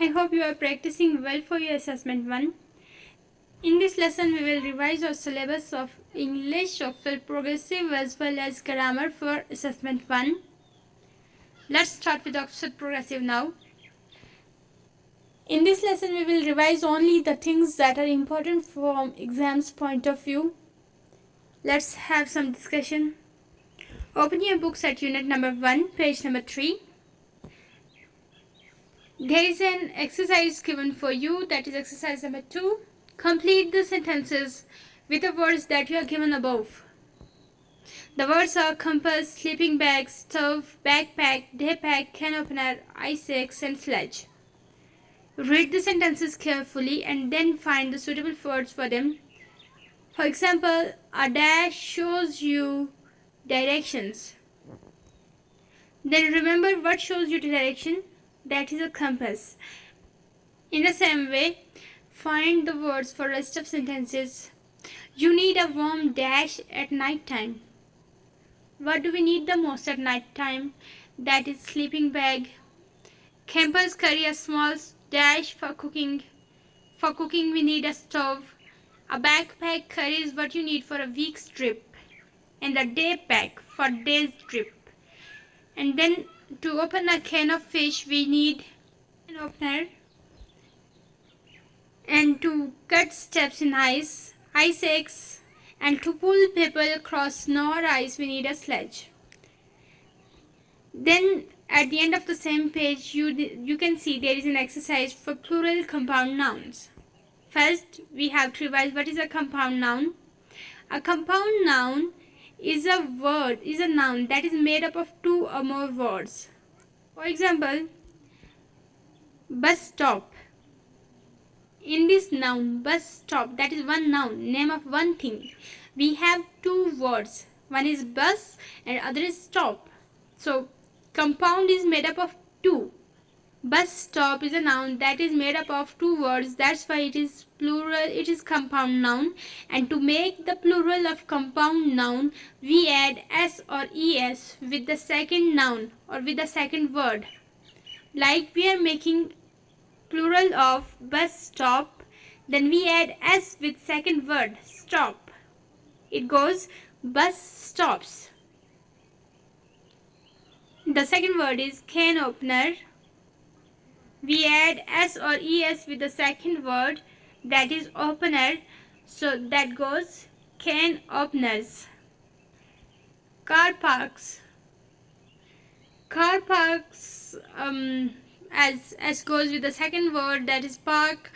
I hope you are practicing well for your assessment 1. In this lesson, we will revise our syllabus of English, TOEFL Progressive as well as Grammar for assessment 1. Let's start with TOEFL Progressive now. In this lesson, we will revise only the things that are important from exam's point of view. Let's have some discussion. Open your books at unit number 1, page number 3. There is an exercise given for you, that is exercise number 2. Complete the sentences with the words that you are given above. The words are compass, sleeping bag, stove, backpack, day pack, can opener, ice axe and sledge. Read the sentences carefully and then find the suitable words for them. For example, a dash shows you directions. Then remember what shows you the direction? That is a compass. In the same way, find the words for rest of sentences. You need a warm dash at night time. What do we need the most at night time? That is sleeping bag. Campers carry a small dash for cooking. For cooking we need a stove. A backpack carries what you need for a week's trip. And a day pack for day's trip. And then to open a can of fish we need an opener. And to cut steps in ice axe. And to pull people across snow or ice we need a sledge. Then at the end of the same page you can see there is an exercise for plural compound nouns. First we have to revise what is a compound noun. A compound noun is a noun that is made up of 2 or more words. For example, bus stop. In this noun, bus stop, that is one noun, name of one thing. We have 2 words. One is bus and other is stop. So, compound is made up of 2. Bus stop is a noun that is made up of 2 words. That's why it is plural, it is compound noun. And to make the plural of compound noun, we add s or es with the second noun or with the second word. Like we are making plural of bus stop, then we add s with second word, stop. It goes bus stops. The second word is can opener. We add s or es with the second word, that is opener, so that goes can openers. Car parks. Car parks as goes with the second word, that is park,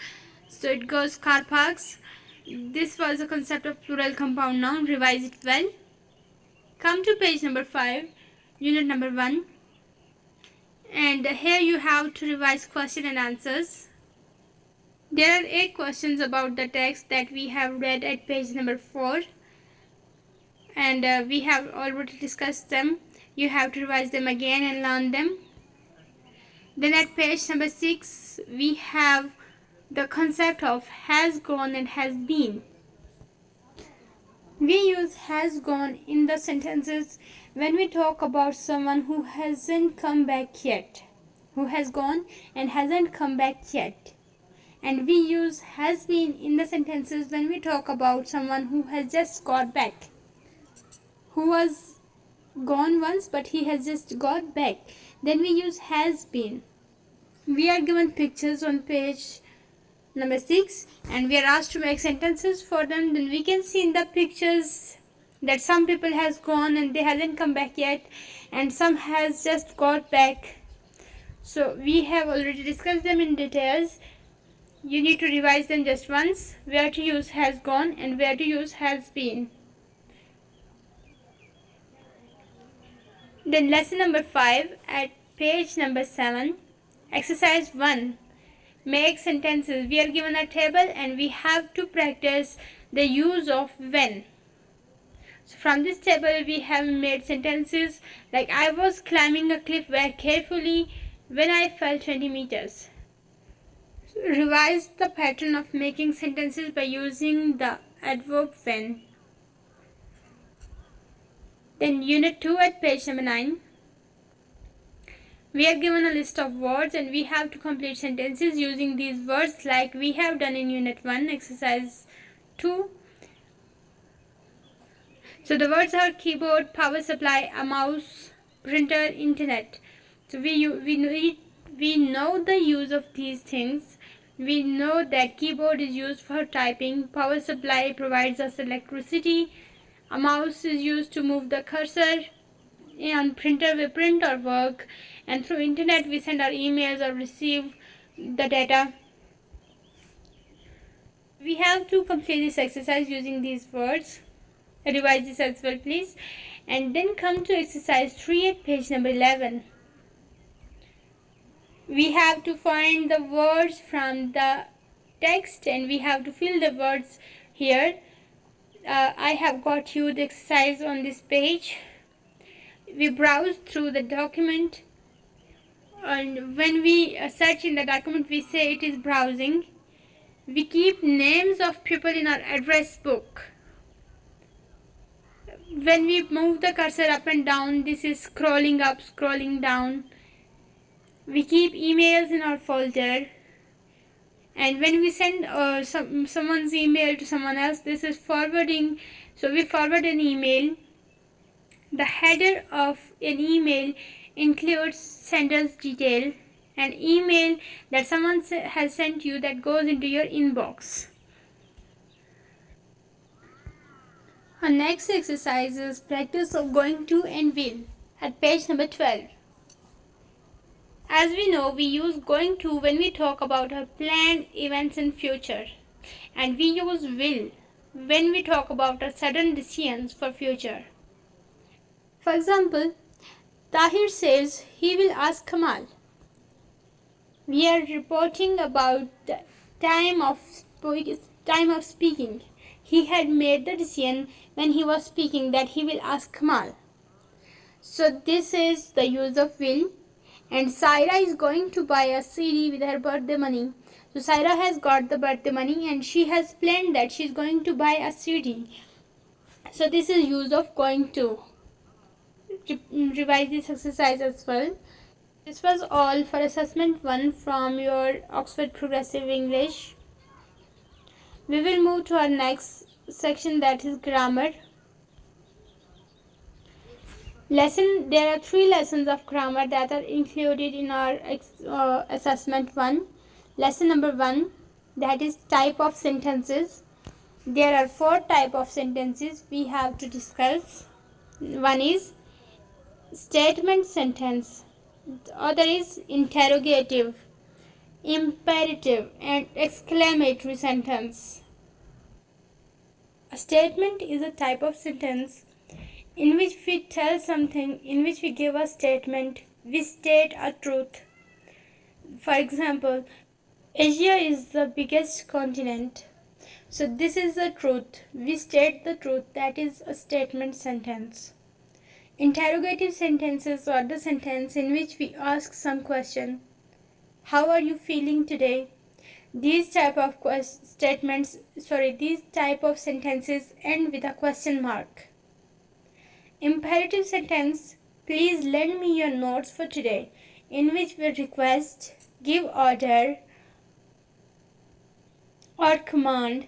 so it goes car parks. This was a concept of plural compound noun. Revise it well. Come to page number 5, unit number 1. And here you have to revise question and answers. There are 8 questions about the text that we have read at page number 4. And we have already discussed them. You have to revise them again and learn them. Then at page number 6, we have the concept of has gone and has been. We use has gone in the sentences when we talk about someone who hasn't come back yet. Who has gone and hasn't come back yet. And we use has been in the sentences when we talk about someone who has just got back. Who was gone once but he has just got back. Then we use has been. We are given pictures on page number 6 and we are asked to make sentences for them. Then we can see in the pictures that some people has gone and they hasn't come back yet, and some has just got back. So we have already discussed them in details. You need to revise them just once, where to use has gone and where to use has been. Then lesson number 5 at page number 7, exercise 1. Make sentences. We are given a table and we have to practice the use of when. So from this table we have made sentences like I was climbing a cliff very carefully when I fell 20 meters. So revise the pattern of making sentences by using the adverb when. Then unit 2 at page number 9. We are given a list of words and we have to complete sentences using these words like we have done in Unit 1, Exercise 2. So the words are keyboard, power supply, a mouse, printer, internet. So we know the use of these things. We know that keyboard is used for typing, power supply provides us electricity, a mouse is used to move the cursor, on printer we print or work, and through internet we send our emails or receive the data. We have to complete this exercise using these words. Revise this as well, please, and then come to exercise 3 at page number 11. We have to find the words from the text and we have to fill the words here. I have got you the exercise on this page. We browse through the document, and when we search in the document we say it is browsing. We keep names of people in our address book. When we move the cursor up and down, this is scrolling up, scrolling down. We keep emails in our folder, and when we send someone's email to someone else, this is forwarding. So we forward an email. The header of an email includes sender's detail, an email that someone has sent you that goes into your inbox. Our next exercise is practice of going to and will at page number 12. As we know, we use going to when we talk about our planned events in future, and we use will when we talk about our sudden decisions for future. For example, Tahir says he will ask Kamal. We are reporting about the time of speaking. He had made the decision when he was speaking that he will ask Kamal. So this is the use of will. And Saira is going to buy a CD with her birthday money. So Saira has got the birthday money and she has planned that she is going to buy a CD. So this is use of going to. Revise this exercise as well. This was all for assessment 1 from your Oxford Progressive English. We will move to our next section, that is grammar. There are 3 lessons of grammar that are included in our assessment 1. Lesson number 1, that is type of sentences. There are 4 type of sentences we have to discuss. One is statement sentence. The other is interrogative, imperative, and exclamatory sentence. A statement is a type of sentence in which we tell something, in which we give a statement, we state a truth. For example, Asia is the biggest continent. So this is the truth. We state the truth. That is a statement sentence. Interrogative sentences are the sentence in which we ask some question. How are you feeling today? These type of sentences end with a question mark. Imperative sentence, please lend me your notes for today, in which we request, give order, or command.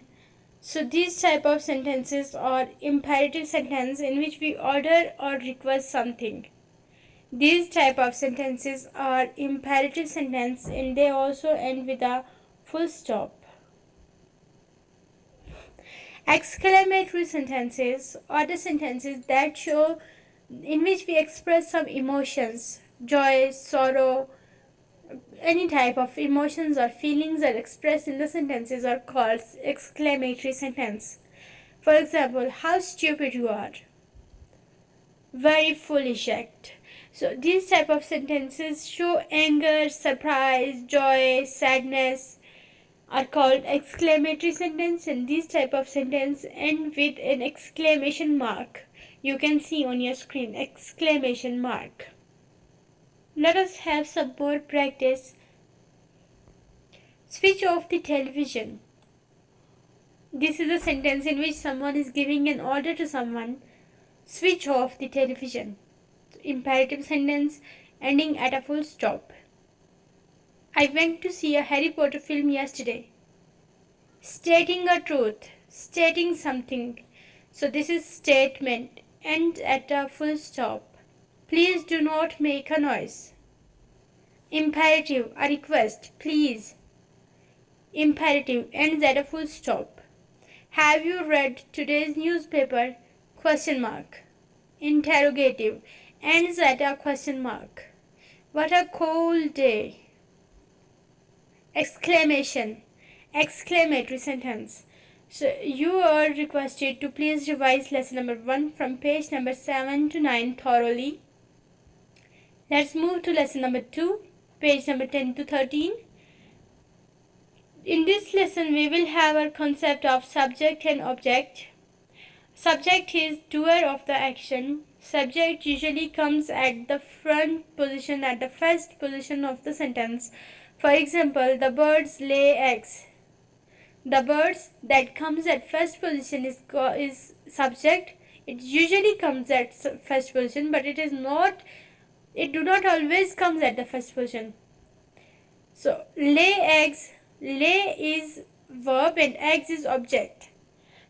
So these type of sentences are imperative sentence in which we order or request something. These type of sentences are imperative sentence and they also end with a full stop. Exclamatory sentences are the sentences that show in which we express some emotions, joy, sorrow, any type of emotions or feelings are expressed in the sentences are called exclamatory sentence. For example, how stupid you are. Very foolish act. So these type of sentences show anger, surprise, joy, sadness are called exclamatory sentence, and these type of sentence end with an exclamation mark. You can see on your screen exclamation mark. Let us have some more practice. Switch off the television. This is a sentence in which someone is giving an order to someone. Switch off the television. Imperative sentence ending at a full stop. I went to see a Harry Potter film yesterday. Stating a truth, stating something. So this is statement, ends at a full stop. Please do not make a noise. Imperative, a request, please. Imperative, ends at a full stop. Have you read today's newspaper? Question mark. Interrogative, ends at a question mark. What a cold day. Exclamation, exclamatory sentence. So you are requested to please revise lesson number 1 from page number 7 to 9 thoroughly. Let's move to lesson number 2, page number 10 to 13. In this lesson, we will have our concept of subject and object. Subject is doer of the action. Subject usually comes at the front position, at the first position of the sentence. For example, the birds lay eggs. The birds that comes at first position is subject. It usually comes at first position, but it do not always comes at the first position. So lay eggs, lay is verb and eggs is object.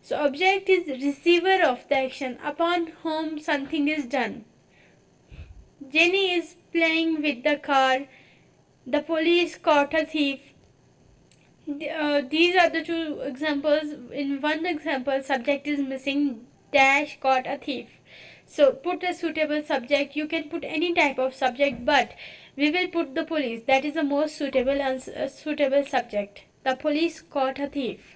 So object is receiver of the action upon whom something is done. Jenny is playing with the car. The police caught a thief. These are the two examples. In one example, subject is missing, dash caught a thief. So put a suitable subject. You can put any type of subject, but we will put the police. That is the most suitable and suitable subject. The police caught a thief.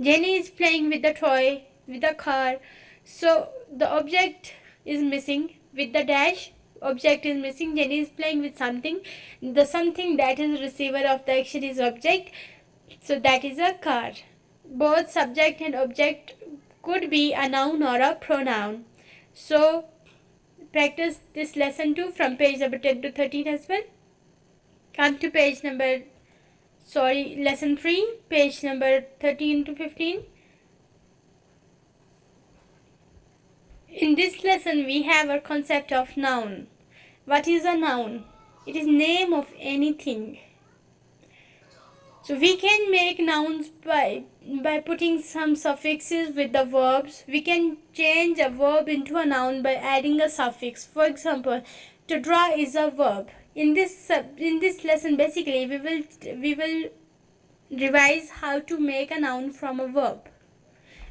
Jenny is playing with the toy, with the car. So the object is missing with the dash. Object is missing. Jenny is playing with something. The something that is receiver of the action is object. So that is a car. Both subject and object could be a noun or a pronoun. So practice this lesson 2 from page number 10 to 13 as well. Come to lesson 3, page number 13 to 15. In this lesson, we have a concept of noun. What is a noun? It is name of anything. So we can make nouns by putting some suffixes with the verbs. We can change a verb into a noun by adding a suffix. For example, to draw is a verb. In this lesson, basically, we will revise how to make a noun from a verb.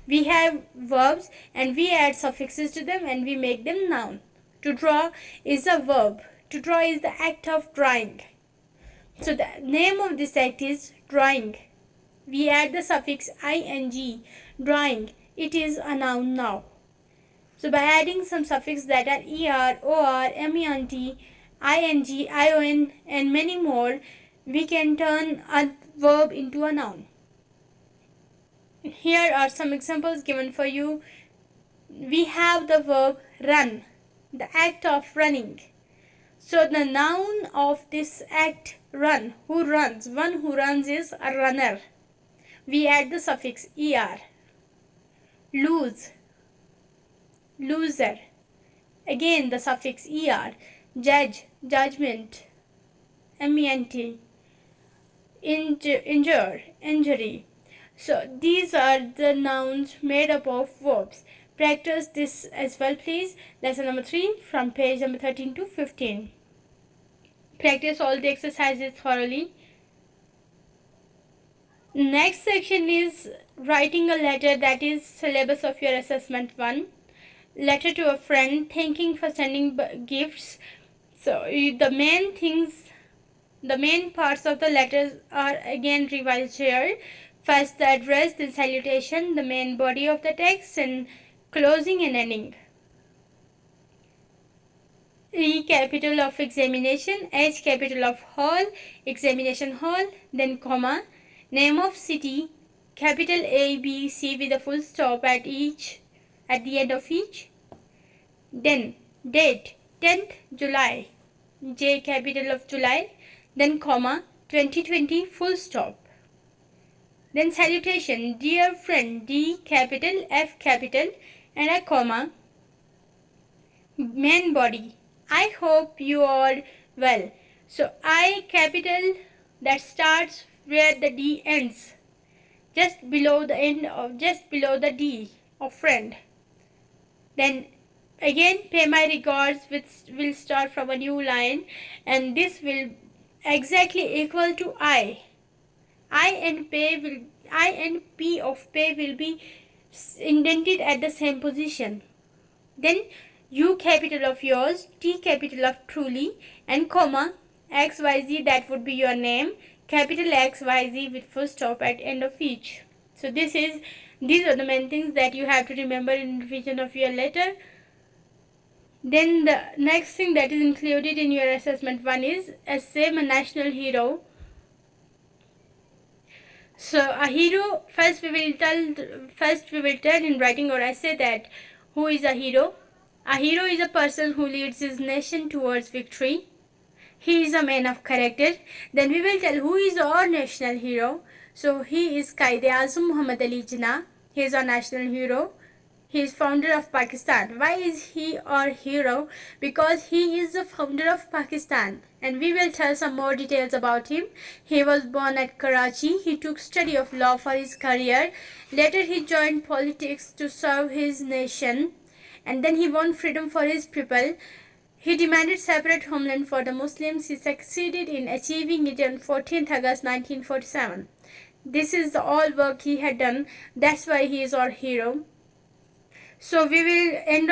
We have verbs and we add suffixes to them and we make them noun. To draw is a verb. To draw is the act of drawing. So the name of this act is drawing. We add the suffix ing, drawing. It is a noun now. So by adding some suffixes that are er, or, ment, ing, ion and many more, we can turn a verb into a noun. Here are some examples given for you. We have the verb run, the act of running. So the noun of this act, run, who runs, one who runs is a runner. We add the suffix er. Lose, loser. Again the suffix er. Judge, judgment. ment. Injure, injury. So these are the nouns made up of verbs. Practice this as well, please. Lesson number 3 from page number 13 to 15. Practice all the exercises thoroughly. Next section is writing a letter, that is syllabus of your assessment 1. Letter to a friend, thanking for sending gifts. So the main parts of the letter are again revised here. First the address, then salutation, the main body of the text, and closing and ending. E capital of examination, H capital of hall, examination hall, then comma, name of city, capital A, B, C with a full stop at the end of each. Then date, 10th July, J capital of July, then comma, 2020 full stop. Then salutation, dear friend, D capital, F capital and a comma. Main body, I hope you are well. So I capital that starts where the D ends, just below the D of friend. Then again pay my regards, which will start from a new line, and this will exactly equal to I. I and P of pay will be indented at the same position. Then U capital of yours, T capital of truly, and comma XYZ, that would be your name, capital XYZ with full stop at end of each. So these are the main things that you have to remember in revision of your letter. Then the next thing that is included in your assessment 1 is essay a national hero. So a hero, first we will tell in writing or essay that who is a hero. A hero is a person who leads his nation towards victory. He is a man of character. Then we will tell who is our national hero. So he is Quaid-e-Azam Muhammad Ali Jinnah. He is our national hero. He is founder of Pakistan. Why is he our hero? Because he is the founder of Pakistan. And we will tell some more details about him. He was born at Karachi. He took study of law for his career. Later he joined politics to serve his nation. And then he won freedom for his people. He demanded separate homeland for the Muslims. He succeeded in achieving it on 14th August 1947. This is the all work he had done. That's why he is our hero. So we will end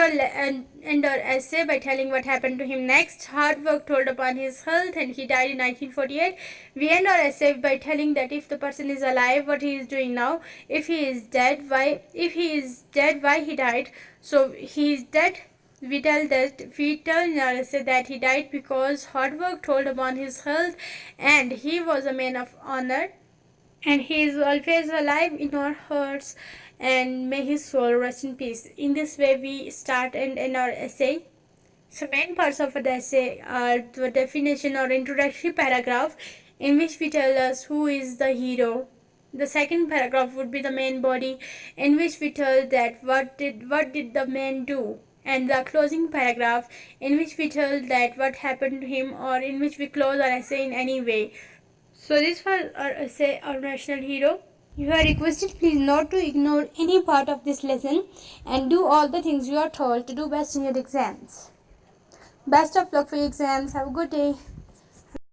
our essay by telling what happened to him next. Hard work told upon his health, and he died in 1948. We end our essay by telling that if the person is alive, what he is doing now. If he is dead, why? If he is dead, why he died? So he is dead. We tell in our essay that he died because hard work told upon his health, and he was a man of honor, and he is always alive in our hearts, and may his soul rest in peace. In this way we start and end our essay. So main parts of the essay are the definition or introductory paragraph, in which we tell us who is the hero. The second paragraph would be the main body, in which we tell that what did the man do, and the closing paragraph, in which we tell that what happened to him, or in which we close our essay in any way. So this was our essay, our national hero. You are requested please not to ignore any part of this lesson and do all the things you are told to do best in your exams. Best of luck for your exams. Have a good day.